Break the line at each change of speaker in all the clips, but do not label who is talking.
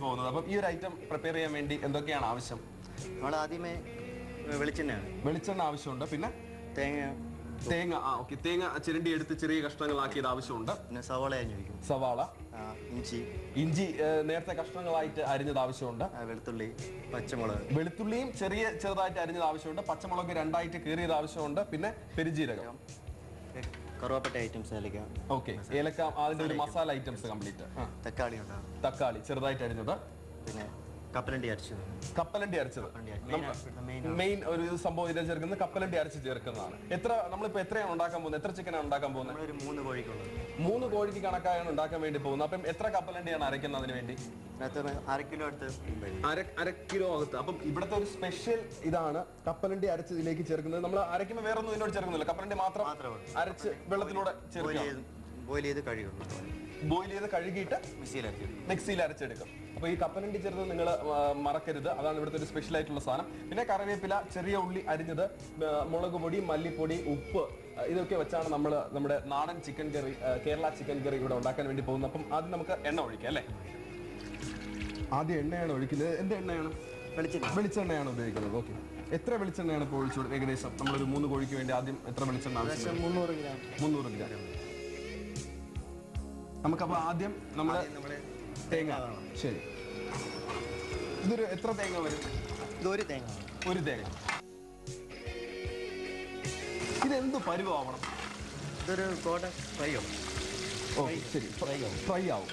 പോകുന്നത്. അപ്പം ഈ ഒരു ഐറ്റം പ്രിപ്പയർ ചെയ്യാൻ വേണ്ടി എന്തൊക്കെയാണ് ആവശ്യം?
നമ്മൾ ആദ്യമേ
വെളിച്ചെണ്ണ ആവശ്യമുണ്ട്. പിന്നെ
തേങ്ങ
ഓക്കെ. തേങ്ങ ചിരണ്ടി എടുത്ത് ചെറിയ കഷ്ണങ്ങളാക്കിയത് ആവശ്യമുണ്ട്.
പിന്നെ സവാള അരിഞ്ഞു
സവാള,
ഇഞ്ചി
നേരത്തെ കഷ്ണങ്ങളായിട്ട് അരിഞ്ഞത് ആവശ്യമുണ്ട്.
വെളുത്തുള്ളി, പച്ചമുളക്.
വെളുത്തുള്ളിയും ചെറുതായിട്ട് അരിഞ്ഞത് ആവശ്യമുണ്ട്. പച്ചമുളക് 2 കീറിയത് ആവശ്യമുണ്ട്. പിന്നെ പെരുജീരകം,
കറുവാപ്പട്ട ഐറ്റംസ്, ഏലക്ക.
ഓക്കെ. ഏലക്ക, അതിന്റെ ഒരു മസാല ഐറ്റംസ് കംപ്ലീറ്റ്. തക്കാളി ചെറുതായിട്ട് അരിഞ്ഞത്. പിന്നെ
കപ്പലണ്ടി
അരച്ചത് മെയിൻ ഒരു സംഭവം ഇതിൽ ചേർക്കുന്നത്. കപ്പലണ്ടി അരച്ച് ചേർക്കുന്നതാണ്. നമ്മളിപ്പോ എത്രയാണ് ഉണ്ടാക്കാൻ പോകുന്നത്? എത്ര ചിക്കനാണ് ഉണ്ടാക്കാൻ പോകുന്നത്? 3 കോഴിക്ക് കണക്കായാണ് ഉണ്ടാക്കാൻ വേണ്ടി പോകുന്നത്. അപ്പം എത്ര കപ്പലണ്ടിയാണ് അരയ്ക്കുന്നതിന് വേണ്ടി? 1 കിലോ അകത്ത്. അപ്പം ഇവിടുത്തെ ഒരു സ്പെഷ്യൽ ഇതാണ് കപ്പലണ്ടി അരച്ച് ഇതിലേക്ക് ചേർക്കുന്നത്. നമ്മൾ അരയ്ക്കുമ്പോൾ വേറെ ഒന്നും ഇതിനോട് ചേർക്കുന്നില്ല, കപ്പലണ്ടി മാത്രം അരച്ച് വെള്ളത്തിലൂടെ ബോയിൽ ചെയ്ത് കഴുകിയിട്ട് മിക്സിയിൽ അരച്ചെടുക്കും. അപ്പൊ ഈ കപ്പലണ്ടി ചേർത്ത് നിങ്ങൾ മറക്കരുത്. അതാണ് ഇവിടുത്തെ ഒരു സ്പെഷ്യൽ ആയിട്ടുള്ള സാധനം. പിന്നെ കറിവേപ്പില, ചെറിയ ഉള്ളി അരിഞ്ഞത്, മുളക് പൊടി, മല്ലിപ്പൊടി, ഉപ്പ്, ഇതൊക്കെ വെച്ചാണ് നമ്മുടെ നാടൻ ചിക്കൻ കറി, കേരള ചിക്കൻ കറി ഇവിടെ ഉണ്ടാക്കാൻ വേണ്ടി പോകുന്നത്. അപ്പം ആദ്യം നമുക്ക് എണ്ണ ഒഴിക്കാം അല്ലേ? ആദ്യം എണ്ണയാണ് ഒഴിക്കുന്നത്. എന്ത് എണ്ണയാണ്? വെളിച്ചെണ്ണയാണ് ഉപയോഗിക്കുന്നത്. ഓക്കെ. എത്ര വെളിച്ചെണ്ണയാണ് ഇപ്പോൾ ഒഴിച്ചു? ഏകദേശം നമ്മളൊരു 3 കോഴിക്ക് വേണ്ടി ആദ്യം എത്ര വെളിച്ചെണ്ണ ആവശ്യം? 300 ഗ്രാം. നമുക്കപ്പോൾ ആദ്യം നമ്മുടെ തേങ്ങ. ശരി. ഇതൊരു എത്ര തേങ്ങ വരും?
ഒരു തേങ്ങ.
ഇതെന്ത് പരുവാവണം?
ഇതൊരു ഫ്രൈ ആവും.
ഓക്കെ, ശരി. ഫ്രൈ ആവും.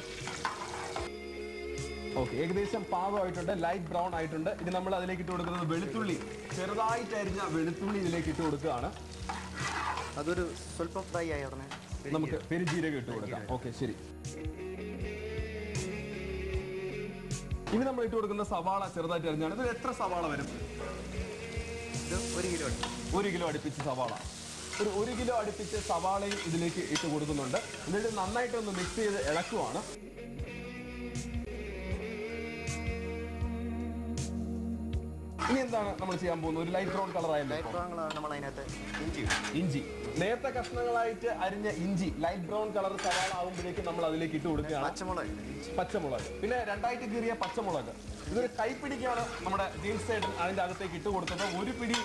ഓക്കെ. ഏകദേശം പാകമായിട്ടുണ്ട്. ലൈറ്റ് ബ്രൗൺ ആയിട്ടുണ്ട്. ഇനി നമ്മൾ അതിലേക്ക് ഇട്ട് കൊടുക്കുന്നത് വെളുത്തുള്ളി, ചെറുതായിട്ട് അരിഞ്ഞ വെളുത്തുള്ളി ഇതിലേക്ക് ഇട്ട് കൊടുക്കുകയാണ്.
അതൊരു സ്വല്പം ഫ്രൈ ആയി ഉടനെ
നമുക്ക് പെരുജീരകം ഇട്ട് കൊടുക്കാം. ഓക്കെ, ശരി. ഇനി നമ്മൾ ഇട്ട് കൊടുക്കുന്ന സവാള ചെറുതായിട്ട് അരിഞ്ഞാണ്. ഇത് എത്ര സവാള വരും? 1 കിലോ അടുപ്പിച്ച് സവാള. ഒരു 1 കിലോ അടുപ്പിച്ച് സവാളയും ഇതിലേക്ക് ഇട്ട് കൊടുക്കുന്നുണ്ട്. എന്നിട്ട് നന്നായിട്ടൊന്ന് മിക്സ് ചെയ്ത് ഇളക്കുവാണ്. ഇനി എന്താണ് നമ്മൾ ചെയ്യാൻ പോകുന്നത്? ഒരു ലൈറ്റ് ബ്രൗൺ കളർ ആയല്ലോ. ഇഞ്ചി, നേരത്തെ കഷ്ണങ്ങളായിട്ട് അരിഞ്ഞ ഇഞ്ചി ലൈറ്റ് ബ്രൗൺ കളർ സവാള ആകുമ്പോഴേക്കും നമ്മൾ അതിലേക്ക് ഇട്ട് കൊടുക്കുകയാണ്. പച്ചമുളക്, പിന്നെ 2 കീറിയ പച്ചമുളക്. ഇതൊരു കൈപ്പിടിക്കാണ് നമ്മുടെ ജീൻസ് സൈഡ് അതിന്റെ അകത്തേക്ക് ഇട്ട് കൊടുത്തത്. 1 പിടി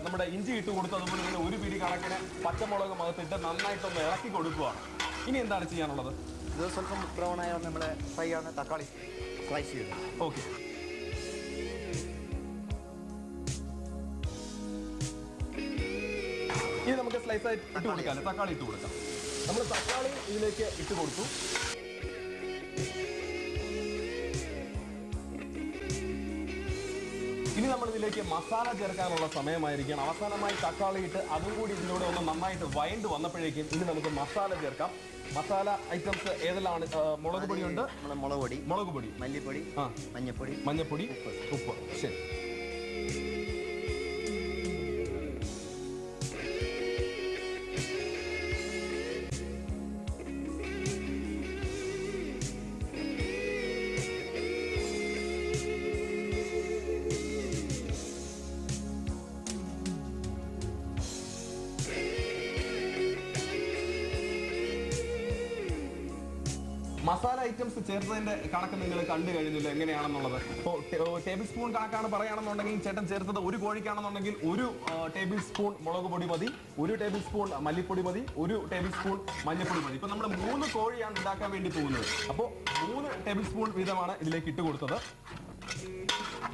നമ്മുടെ ഇഞ്ചി ഇട്ട് കൊടുത്തു. അതുപോലെ തന്നെ 1 പിടി കണക്കിന് പച്ചമുളക് അകത്തിട്ട് നന്നായിട്ടൊന്ന് ഇളക്കി കൊടുക്കുകയാണ്. ഇനി എന്താണ് ചെയ്യാനുള്ളത്?
ഇത് സ്വല്പം ബ്രൗൺ ആയ നമ്മളെ ഫ്രൈ ആണ് തക്കാളി സ്ലൈസ് ചെയ്ത്.
ഓക്കെ. ഇനി നമുക്ക് സ്ലൈസ് ആയിട്ട് ഇട്ട് കൊടുക്കാം. തക്കാളി ഇട്ട് കൊടുക്കാം. നമ്മൾ തക്കാളി ഇതിലേക്ക് ഇട്ട് കൊടുത്തു. ഇനി നമ്മൾ ഇതിലേക്ക് മസാല ചേർക്കാനുള്ള സമയമായിരിക്കണം. അവസാനമായി തക്കാളി ഇട്ട് അതും കൂടി ഇതിലൂടെ ഒന്ന് നന്നായിട്ട് വഴണ്ട് വന്നപ്പോഴേക്കും ഇനി നമുക്ക് മസാല ചേർക്കാം. മസാല ഐറ്റംസ് ഏതെല്ലാം? മുളക് പൊടിയുണ്ട്, മുളക് പൊടി,
മല്ലിപ്പൊടി,
മഞ്ഞപ്പൊടി, ഉപ്പ്. ശരി. മസാല ഐറ്റംസ് ചേർത്തതിന്റെ കണക്ക് നിങ്ങൾ കണ്ടു കഴിഞ്ഞില്ല എങ്ങനെയാണെന്നുള്ളത്. ഇപ്പോൾ ടേബിൾ സ്പൂൺ കണക്കാണ് പറയുകയാണെന്നുണ്ടെങ്കിൽ ചേട്ടൻ ചേർത്തത് 1 കോഴിക്കാണെന്നുണ്ടെങ്കിൽ 1 ടേബിൾ സ്പൂൺ മുളക് പൊടി മതി, 1 ടേബിൾ സ്പൂൺ മല്ലിപ്പൊടി മതി, 1 ടേബിൾ സ്പൂൺ മഞ്ഞൾപ്പൊടി മതി. ഇപ്പൊ നമ്മൾ 3 കോഴിയാണ് ഉണ്ടാക്കാൻ വേണ്ടി പോകുന്നത്. അപ്പോൾ 3 ടേബിൾ സ്പൂൺ വീതമാണ് ഇതിലേക്ക് ഇട്ട് കൊടുത്തത്.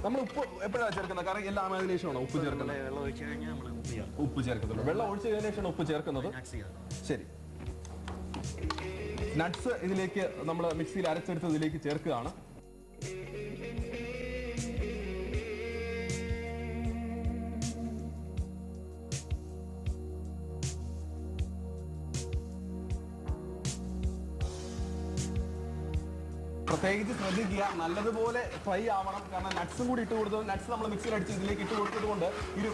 നമ്മൾ ഉപ്പ് എപ്പോഴാണ് ചേർക്കുന്നത്? കാരണം എല്ലാം അതിന് ശേഷമാണോ ഉപ്പ് ചേർക്കുന്നത്? ഉപ്പ് ചേർക്കുന്നുള്ളൂ. വെള്ളം ഒഴിച്ചതിന് ശേഷമാണ് ഉപ്പ് ചേർക്കുന്നത്. ശരി. നട്ട്സ് ഇതിലേക്ക് നമ്മൾ മിക്സിയിൽ അരച്ചെടുത്ത് ഇതിലേക്ക് ചേർക്കുകയാണ്. പ്രത്യേകിച്ച് ശ്രദ്ധിക്കുക, നല്ലതുപോലെ ഫ്രൈ ആവണം. കാരണം നട്ട്സും കൂടി ഇട്ട് കൊടുത്തത്, നട്ട്സ് നമ്മൾ മിക്സിയിൽ അടിച്ച് ഇതിലേക്ക് ഇട്ട് കൊടുത്തത് കൊണ്ട് ഒരു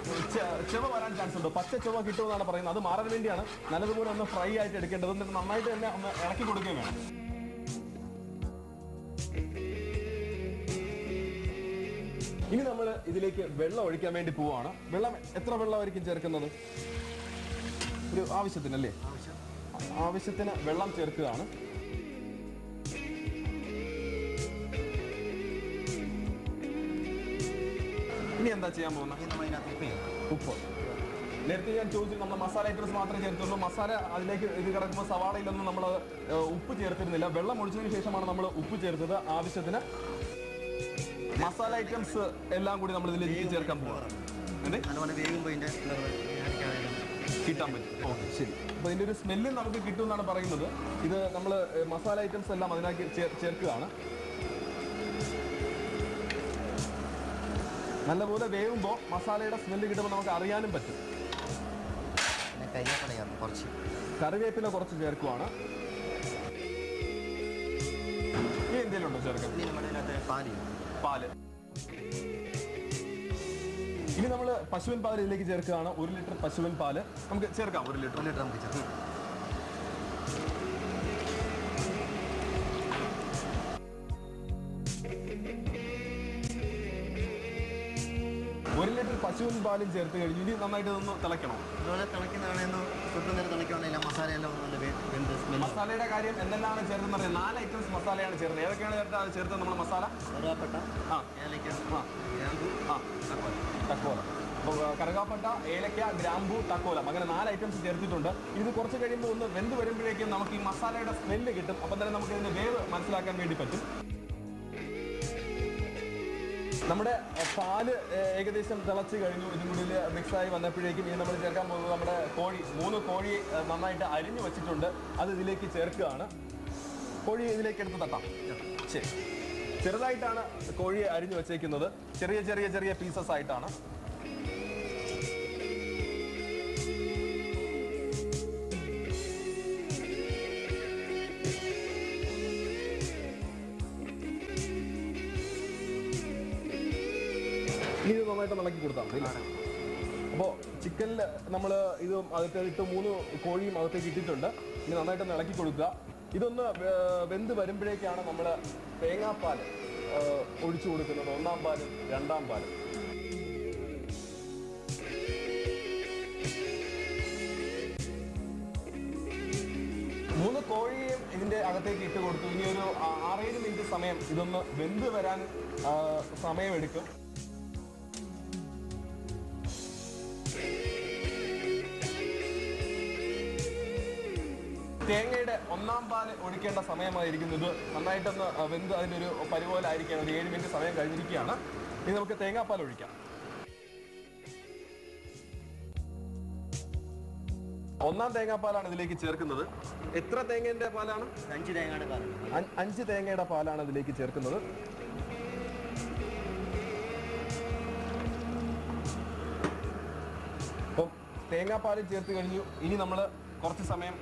ചെവ വരാൻ ചാൻസ് ഉണ്ട്. പച്ച ചെവ കിട്ടുമെന്നാണ് പറയുന്നത്. അത് മാറാൻ വേണ്ടിയാണ് നല്ലതുപോലെ ഒന്ന് ഫ്രൈ ആയിട്ട് എടുക്കേണ്ടത്. എന്നിട്ട് നന്നായിട്ട് തന്നെ ഒന്ന് ഇളക്കി കൊടുക്കുകയും വേണം. ഇനി നമ്മൾ ഇതിലേക്ക് വെള്ളം ഒഴിക്കാൻ വേണ്ടി പോവുകയാണ്. വെള്ളം എത്ര വെള്ളമായിരിക്കും ചേർക്കുന്നത്? ഒരു ആവശ്യത്തിനല്ലേ? ആവശ്യത്തിന് വെള്ളം ചേർക്കുകയാണ്. ഇനി എന്താ ചെയ്യാൻ പോകുന്നത്? ഉപ്പ്. നേരത്തെ ഞാൻ ചോദിച്ചു, നമ്മൾ മസാല ഐറ്റംസ് മാത്രമേ ചേർത്തുള്ളൂ. മസാല അതിലേക്ക് ഇത് കിടക്കുമ്പോൾ സവാളയിലൊന്നും നമ്മൾ ഉപ്പ് ചേർത്തിരുന്നില്ല. വെള്ളം ഒഴിച്ചതിന് ശേഷമാണ് നമ്മൾ ഉപ്പ് ചേർത്തത്. ആവശ്യത്തിന് മസാല ഐറ്റംസ് എല്ലാം കൂടി നമ്മൾ ഇതിലേക്ക് ചേർക്കാൻ പോവാം. കിട്ടാൻ പറ്റും. ഓക്കെ, ശരി. അപ്പോൾ ഇതിൻ്റെ ഒരു സ്മെല്ല് നമുക്ക് കിട്ടും എന്നാണ് പറയുന്നത്. ഇത് നമ്മൾ മസാല ഐറ്റംസ് എല്ലാം അതിനാക്കി ചേർക്കുകയാണ്. നല്ലപോലെ വേവുമ്പോൾ മസാലയുടെ സ്മെല്ല് കിട്ടുമ്പോൾ നമുക്ക് അറിയാനും പറ്റും. കറിവേപ്പില കുറച്ച് ചേർക്കുവാണ്. ഇനി എന്തെങ്കിലും ഉണ്ടോ ചേർക്കാൻ? പാല്. ഇനി നമ്മൾ പശുവിൻ പാൽ ഇതിലേക്ക് ചേർക്കുകയാണ്. 1 ലിറ്റർ പശുവിൻ പാല് നമുക്ക് ചേർക്കാം. 1 ലിറ്റർ നമുക്ക് ചേർക്കാം. പശുവിൻ പാലും ചേർത്ത് കഴിഞ്ഞു. ഇനി നന്നായിട്ട് ഇതൊന്ന് തിളയ്ക്കണം. മസാലയുടെ കാര്യം എന്തെല്ലാം ചേർത്ത് അറിയാം. 4 ഐറ്റംസ് മസാലയാണ് ചേർന്നത്. ഏതൊക്കെയാണ് ചേർത്തത് നമ്മൾ മസാല? തക്കോല. അപ്പോൾ കറുകാപ്പട്ട, ഏലക്ക, ഗ്രാമ്പൂ, തക്കോല, അങ്ങനെ 4 ഐറ്റംസ് ചേർത്തിട്ടുണ്ട്. ഇത് കുറച്ച് കഴിയുമ്പോൾ ഒന്ന് വെന്ത് വരുമ്പോഴേക്കും നമുക്ക് ഈ മസാലയുടെ സ്മെല്ല് കിട്ടും. അപ്പം തന്നെ നമുക്ക് ഇതിന്റെ വേവ് മനസ്സിലാക്കാൻ വേണ്ടി പറ്റും. നമ്മുടെ പാല് ഏകദേശം തിളച്ച് കഴിഞ്ഞു. ഇതും കൂടി മിക്സായി വന്നപ്പോഴേക്കും ഇനി നമ്മൾ ചേർക്കാൻ പോകുന്നത് നമ്മുടെ കോഴി. 3 കോഴി നന്നായിട്ട് അരിഞ്ഞു വെച്ചിട്ടുണ്ട്. അത് ഇതിലേക്ക് ചേർക്കുകയാണ്. കോഴി ഇതിലേക്ക് എടുത്ത് തട്ടാം. ശരി. ചെറുതായിട്ടാണ് കോഴി അരിഞ്ഞു വെച്ചേക്കുന്നത്. ചെറിയ ചെറിയ ചെറിയ പീസസ് ആയിട്ടാണ്. ഇത് നന്നായിട്ട് ഇളക്കി കൊടുത്താൽ മതി. അപ്പോൾ ചിക്കനിൽ നമ്മൾ ഇത് അകത്തേക്ക് 3 കോഴിയും അകത്തേക്ക് ഇട്ടിട്ടുണ്ട്. ഇനി നന്നായിട്ട് ഇളക്കി കൊടുക്കുക. ഇതൊന്ന് വെന്ത് വരുമ്പോഴേക്കാണ് നമ്മൾ തേങ്ങാപ്പാൽ ഒഴിച്ചു കൊടുക്കുന്നത്. 1-ാം പാലും 2-ാം പാലും. മൂന്ന് കോഴിയും ഇതിന്റെ അകത്തേക്ക് ഇട്ട് കൊടുത്തു. ഇനി ഒരു 6-7 മിനിറ്റ് സമയം ഇതൊന്ന് വെന്ത് വരാൻ സമയമെടുക്കും. തേങ്ങയുടെ 1-ാം പാല് ഒഴിക്കേണ്ട സമയമായിരിക്കുന്നത്. നന്നായിട്ടൊന്ന് വെന്ത് അതിൻ്റെ ഒരു പരിപോലായിരിക്കുകയാണ്. ഒരു 7 മിനിറ്റ് സമയം കഴിഞ്ഞിരിക്കുകയാണ്. ഇനി നമുക്ക് തേങ്ങാപ്പാൽ ഒഴിക്കാം. 1-ാം തേങ്ങാപ്പാലാണ് ഇതിലേക്ക് ചേർക്കുന്നത്. എത്ര തേങ്ങയുടെ പാലാണ്?
5 തേങ്ങയുടെ പാലാണ്.
5 തേങ്ങയുടെ പാലാണ് ഇതിലേക്ക് ചേർക്കുന്നത്. അപ്പം തേങ്ങാപ്പാൽ ചേർത്ത് കഴിഞ്ഞു. ഇനി നമ്മൾ കുറച്ച് സമയം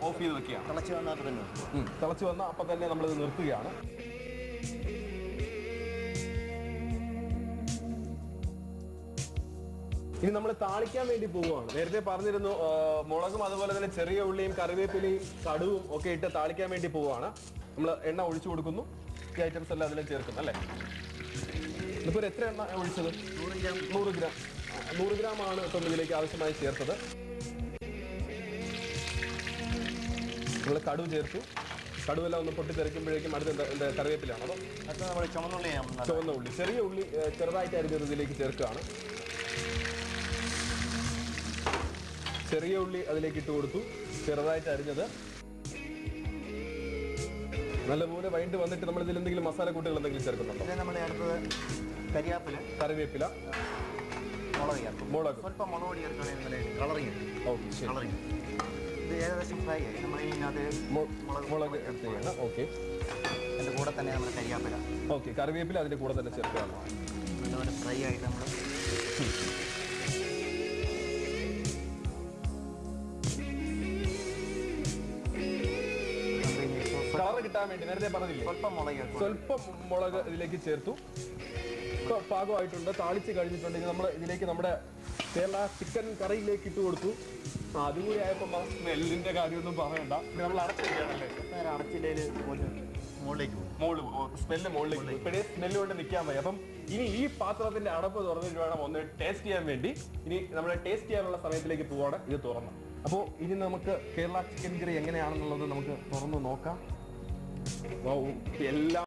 ഓഫ് ചെയ്ത് വെക്കുകയാണ്. തിളച്ച് വന്നാൽ അപ്പം തന്നെ നമ്മളിത് നിർത്തുകയാണ്. ഇനി നമ്മൾ താളിക്കാൻ വേണ്ടി പോവുകയാണ്. നേരത്തെ പറഞ്ഞിരുന്നു മുളകും അതുപോലെ തന്നെ ചെറിയ ഉള്ളിയും കറിവേപ്പിലയും കടുവും ഒക്കെ ഇട്ട് താളിക്കാൻ വേണ്ടി പോവുകയാണ്. നമ്മൾ എണ്ണ ഒഴിച്ചു കൊടുക്കുന്നു. ഈ ഐറ്റംസ് എല്ലാം അതിൽ ചേർക്കുന്നു അല്ലേ? ഇതിപ്പോൾ എത്ര എണ്ണ ഒഴിച്ചത്? 100 ഗ്രാം. 100 ഗ്രാമാണ് ഇപ്പം ഇതിലേക്ക് ആവശ്യമായി ചേർത്തത്. നമ്മൾ കടുവ് ചേർത്തു. കടുവെല്ലാം ഒന്ന് പൊട്ടിത്തെറിക്കുമ്പോഴേക്കും അടുത്ത എന്താ കറിവേപ്പിലാണ്. അതോ
നമ്മൾ
ചുവന്ന ഉള്ളി, ചെറിയ ഉള്ളി ചെറുതായിട്ട് അരിഞ്ഞത് ഇതിലേക്ക് ചേർക്കുകയാണ്. ചെറിയ ഉള്ളി അതിലേക്ക് ഇട്ട് കൊടുത്തു. ചെറുതായിട്ട് അരിഞ്ഞത് നല്ലപോലെ വൈകിട്ട് വന്നിട്ട് നമ്മൾ ഇതിൽ എന്തെങ്കിലും മസാല കൂട്ടുകൾ എന്തെങ്കിലും ചേർക്കുന്നുണ്ടോ?
നമ്മുടെ അടുത്തത്
കറിവേപ്പില, മുളക്,
സ്വല്പം മുളക് പൊടി ചേർക്കുകയാണെങ്കിൽ കളറിങ്.
ഓക്കെ, ശരി.
ഇത് ഏകദേശം ഫ്രൈ ആയി. നമ്മൾ
മുളക് ചെയ്യണം. ഓക്കെ.
അതിൻ്റെ കൂടെ തന്നെ നമ്മൾ കരിയാപ്പില.
ഓക്കെ, കറിവേപ്പില അതിൻ്റെ കൂടെ തന്നെ ചേർക്കുകയാണ്.
നല്ലപോലെ ഫ്രൈ ആയിട്ട് നമ്മൾ
കളർ കിട്ടാൻ വേണ്ടി നേരത്തെ പറഞ്ഞില്ലേ, സ്വല്പം മുളക് ഇതിലേക്ക് ചേർത്തു. പാകമായിട്ടുണ്ട്. താളിച്ച് കഴിഞ്ഞിട്ടുണ്ട്. നമ്മൾ ഇതിലേക്ക് നമ്മുടെ കേരള ചിക്കൻ കറിയിലേക്ക് ഇട്ട് കൊടുത്തു. അതും കൂടി ആയപ്പോൾ സ്മെല്ലിന്റെ കാര്യമൊന്നും പറയണ്ട. നമ്മൾ അടച്ചിരിക്കുകയാണല്ലേ?
അടച്ചില്ലേ
സ്മെല്ല് മുകളിലേക്ക്. ഇപ്പോഴേ സ്മെല്ല് കൊണ്ട് നിൽക്കാൻ മതി. അപ്പം ഇനി ഈ പാത്രത്തിന്റെ അടപ്പ് തുറന്നിട്ട് വേണം ഒന്ന് ടേസ്റ്റ് ചെയ്യാൻ വേണ്ടി. ഇനി നമ്മൾ ടേസ്റ്റ് ചെയ്യാനുള്ള സമയത്തിലേക്ക് പോവാണ്. ഇത് തുറന്നു. അപ്പോൾ ഇനി നമുക്ക് കേരള ചിക്കൻ കറി എങ്ങനെയാണെന്നുള്ളത് നമുക്ക് തുറന്ന് നോക്കാം. എല്ലാം